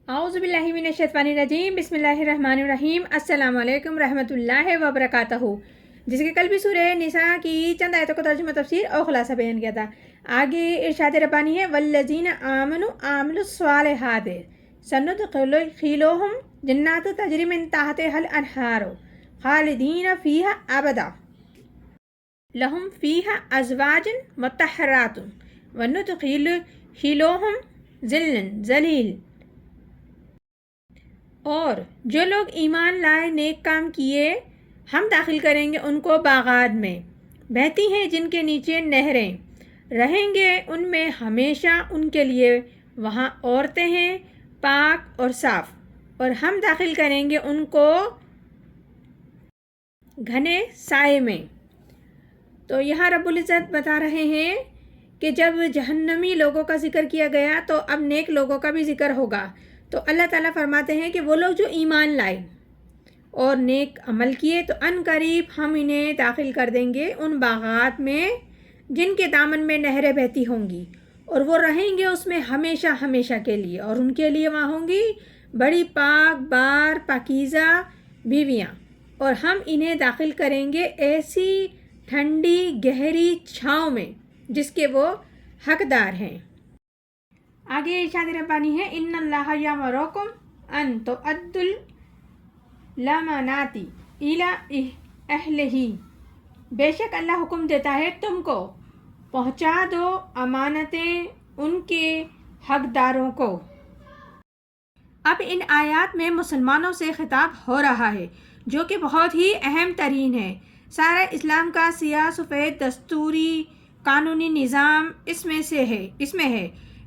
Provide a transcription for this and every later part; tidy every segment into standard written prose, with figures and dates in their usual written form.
اعوذ باللہ من الشیطان الرجیم بسم اللہ الرحمن الرحیم السلام علیکم رحمۃ اللہ وبرکاتہ، جس کے کل بھی سورہ نساء کی چند آیتوں کو ترجمہ تفسیر اور خلاصہ بیان کیا تھا۔ آگے ارشاد ربانی ہے والذین آمنوا وعملوا الصالحات سندخلهم جنات تجری من تحتها الانہار خالدین فیہا ابدا لہم فیہا ازواج مطہرات وندخلهم ظلا ظلیل۔ اور جو لوگ ایمان لائے نیک کام کیے ہم داخل کریں گے ان کو باغات میں بہتی ہیں جن کے نیچے نہریں، رہیں گے ان میں ہمیشہ، ان کے لیے وہاں عورتیں ہیں پاک اور صاف، اور ہم داخل کریں گے ان کو گھنے سائے میں۔ تو یہاں رب العزت بتا رہے ہیں کہ جب جہنمی لوگوں کا ذکر کیا گیا تو اب نیک لوگوں کا بھی ذکر ہوگا۔ تو اللہ تعالیٰ فرماتے ہیں کہ وہ لوگ جو ایمان لائے اور نیک عمل کیے تو ان قریب ہم انہیں داخل کر دیں گے ان باغات میں جن کے دامن میں نہریں بہتی ہوں گی، اور وہ رہیں گے اس میں ہمیشہ ہمیشہ کے لیے، اور ان کے لیے وہاں ہوں گی بڑی پاک بار پاکیزہ بیویاں، اور ہم انہیں داخل کریں گے ایسی ٹھنڈی گہری چھاؤں میں جس کے وہ حقدار ہیں۔ آگے ارشاد ربانی ہے ان اللہ یامرکم ان تؤدوا الامانات الی اہلہ، بے شک اللہ حکم دیتا ہے تم کو پہنچا دو امانتیں ان کے حقداروں کو۔ اب ان آیات میں مسلمانوں سے خطاب ہو رہا ہے جو کہ بہت ہی اہم ترین ہے۔ سارا اسلام کا سیاہ سفید دستوری قانونی نظام اس میں ہے۔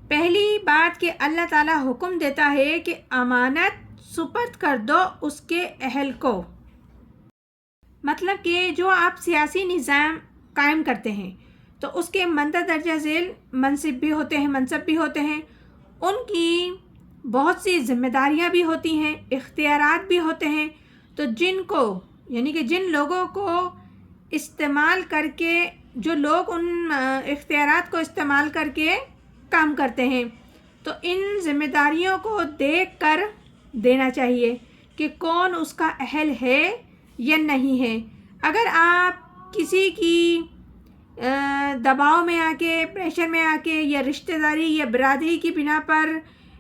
پہلی بات کہ اللہ تعالیٰ حکم دیتا ہے کہ امانت سپرد کر دو اس کے اہل کو، مطلب کہ جو آپ سیاسی نظام قائم کرتے ہیں تو اس کے مندرجہ ذیل منصب بھی ہوتے ہیں، ان کی بہت سی ذمہ داریاں بھی ہوتی ہیں، اختیارات بھی ہوتے ہیں۔ تو جن لوگوں کو استعمال کر کے، جو لوگ ان اختیارات کو استعمال کر کے کام کرتے ہیں، تو ان ذمہ داریوں کو دیکھ کر دینا چاہیے کہ کون اس کا اہل ہے یا نہیں ہے۔ اگر آپ کسی کی دباؤ میں آ کے، پریشر میں آ کے، یا رشتہ داری یا برادری کی بنا پر،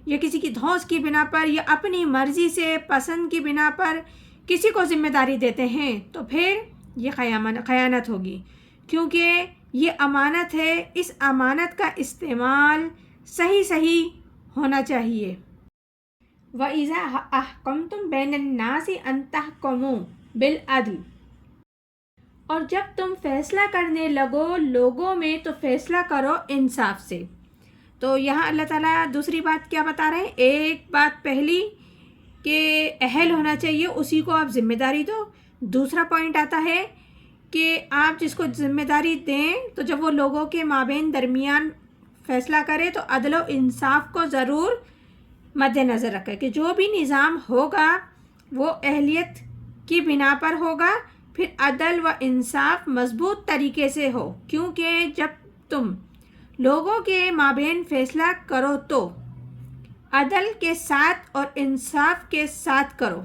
یا کسی کی دھونس کی بنا پر، یا اپنی مرضی سے پسند کی بنا پر کسی کو ذمہ داری دیتے ہیں تو پھر یہ خیانت ہوگی، کیونکہ یہ امانت ہے۔ اس امانت کا استعمال صحیح ہونا چاہیے۔ وَإِذَا أَحْكَمْتُمْ بَيْنَ النَّاسِ أَن تَحْكُمُوا بِالْعَدْلِ، اور جب تم فیصلہ کرنے لگو لوگوں میں تو فیصلہ کرو انصاف سے۔ تو یہاں اللہ تعالیٰ دوسری بات کیا بتا رہے ہیں؟ ایک بات پہلی کہ اہل ہونا چاہیے، اسی کو آپ ذمہ داری دو۔ دوسرا پوائنٹ آتا ہے کہ آپ جس کو ذمہ داری دیں تو جب وہ لوگوں کے مابین درمیان فیصلہ کرے تو عدل و انصاف کو ضرور مد نظر رکھے کہ جو بھی نظام ہوگا وہ اہلیت کی بنا پر ہوگا، پھر عدل و انصاف مضبوط طریقے سے ہو، کیونکہ جب تم لوگوں کے مابین فیصلہ کرو تو عدل کے ساتھ اور انصاف کے ساتھ کرو۔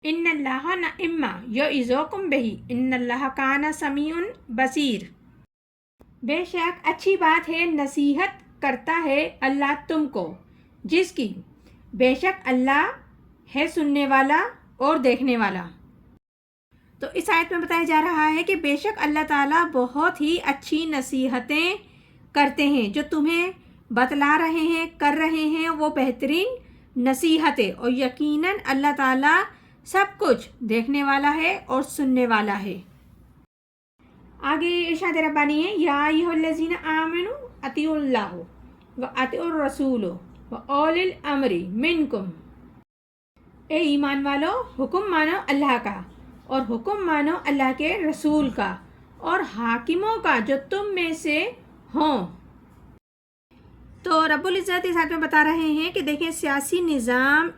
ان اللہ نعم ما یعظکم بہ ان اللہ کان سمیع بصیر، بے شک اچھی بات ہے نصیحت کرتا ہے اللہ تم کو جس کی، بے شک اللہ ہے سننے والا اور دیکھنے والا۔ تو اس آیت میں بتایا جا رہا ہے کہ بے شک اللہ تعالیٰ بہت ہی اچھی نصیحتیں کرتے ہیں، جو تمہیں بتلا رہے ہیں، کر رہے ہیں، وہ بہترین نصیحت ہے، اور یقیناً اللہ تعالیٰ سب کچھ دیکھنے والا ہے اور سننے والا ہے۔ آگے ارشاد ربانی ہے یا ایھا الذین آمنوا اطیعوا اللہ واطیعوا الرسول واولی الامر منکم، اے ایمان والو حکم مانو اللہ کا اور حکم مانو اللہ کے رسول کا اور حاکموں کا جو تم میں سے ہوں۔ تو رب العزت اس آیت میں بتا رہے ہیں کہ دیکھیں سیاسی نظام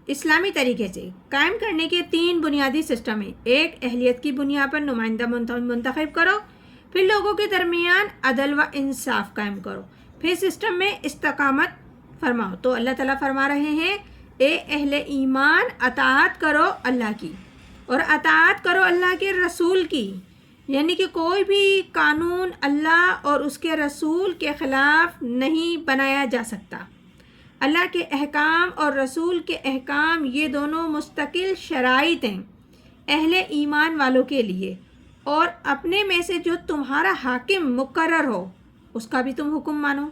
اسلامی طریقے سے قائم کرنے کے 3 بنیادی سسٹم ہیں۔ ایک اہلیت کی بنیاد پر نمائندہ منتخب کرو، پھر لوگوں کے درمیان عدل و انصاف قائم کرو، پھر سسٹم میں استقامت فرماؤ۔ تو اللہ تعالیٰ فرما رہے ہیں اے اہل ایمان اطاعت کرو اللہ کی اور اطاعت کرو اللہ کے رسول کی، یعنی کہ کوئی بھی قانون اللہ اور اس کے رسول کے خلاف نہیں بنایا جا سکتا۔ اللہ کے احکام اور رسول کے احکام یہ دونوں مستقل شرائط ہیں اہل ایمان والوں کے لیے، اور اپنے میں سے جو تمہارا حاکم مقرر ہو اس کا بھی تم حکم مانو۔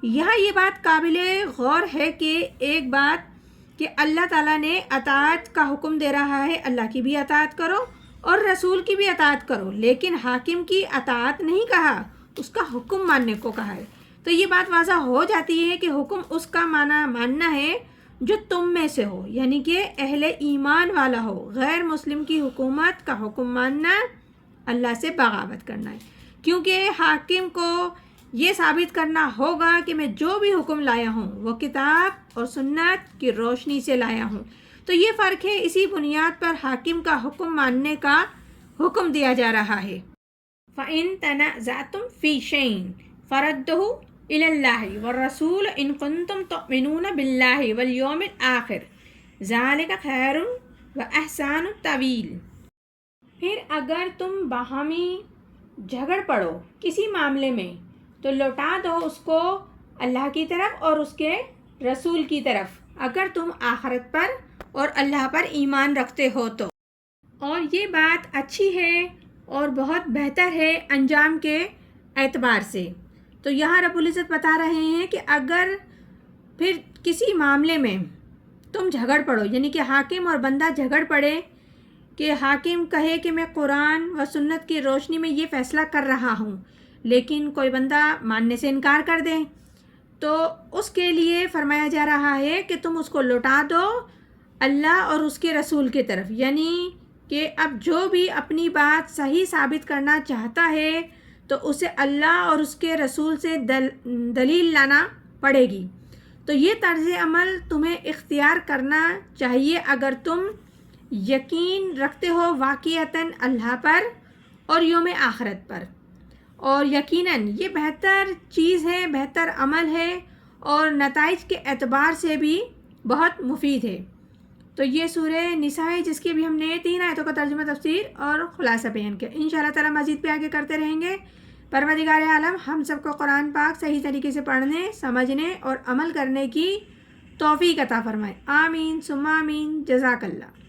یہاں یہ بات قابل غور ہے کہ ایک بات کہ اللہ تعالیٰ نے اطاعت کا حکم دے رہا ہے، اللہ کی بھی اطاعت کرو اور رسول کی بھی اطاعت کرو، لیکن حاکم کی اطاعت نہیں کہا، اس کا حکم ماننے کو کہا ہے۔ تو یہ بات واضح ہو جاتی ہے کہ حکم اس کا ماننا ہے جو تم میں سے ہو، یعنی کہ اہل ایمان والا ہو۔ غیر مسلم کی حکومت کا حکم ماننا اللہ سے بغاوت کرنا ہے، کیونکہ حاکم کو یہ ثابت کرنا ہوگا کہ میں جو بھی حکم لایا ہوں وہ کتاب اور سنت کی روشنی سے لایا ہوں۔ تو یہ فرق ہے، اسی بنیاد پر حاکم کا حکم ماننے کا حکم دیا جا رہا ہے۔ فَإِن تَنَازَعْتُمْ فِي شَيْءٍ فَرُدُّوهُ إِلَى اللَّهِ وَالرَّسُولِ إِن كُنتُمْ تُؤْمِنُونَ بِاللَّهِ وَالْيَوْمِ الْآخِرِ ذَلِكَ خَيْرٌ وَأَحْسَنُ تَأْوِيلًا۔ پھر اگر تم باہمی جھگڑ پڑو کسی معاملے میں تو لوٹا دو اس کو اللہ کی طرف اور اس کے رسول کی طرف، اگر تم آخرت پر اور اللہ پر ایمان رکھتے ہو تو۔ اور یہ بات اچھی ہے اور بہت بہتر ہے انجام کے اعتبار سے۔ تو یہاں رب العزت بتا رہے ہیں کہ اگر پھر کسی معاملے میں تم جھگڑ پڑو، یعنی کہ حاکم اور بندہ جھگڑ پڑے کہ حاکم کہے کہ میں قرآن و سنت کی روشنی میں یہ فیصلہ کر رہا ہوں، لیکن کوئی بندہ ماننے سے انکار کر دے، تو اس کے لیے فرمایا جا رہا ہے کہ تم اس کو لوٹا دو اللہ اور اس کے رسول کی طرف، یعنی کہ اب جو بھی اپنی بات صحیح ثابت کرنا چاہتا ہے تو اسے اللہ اور اس کے رسول سے دلیل لانا پڑے گی۔ تو یہ طرز عمل تمہیں اختیار کرنا چاہیے اگر تم یقین رکھتے ہو واقعتاً اللہ پر اور یوم آخرت پر، اور یقیناً یہ بہتر چیز ہے، بہتر عمل ہے اور نتائج کے اعتبار سے بھی بہت مفید ہے۔ تو یہ سورہ نساء ہے جس کی بھی ہم نے 3 آیتوں کا ترجمہ، تفسیر اور خلاصہ بیان کیا۔ انشاءاللہ تعالیٰ مزید پہ آگے کرتے رہیں گے۔ پروردگار عالم ہم سب کو قرآن پاک صحیح طریقے سے پڑھنے، سمجھنے اور عمل کرنے کی توفیق عطا فرمائے۔ آمین ثم آمین۔ جزاک اللہ۔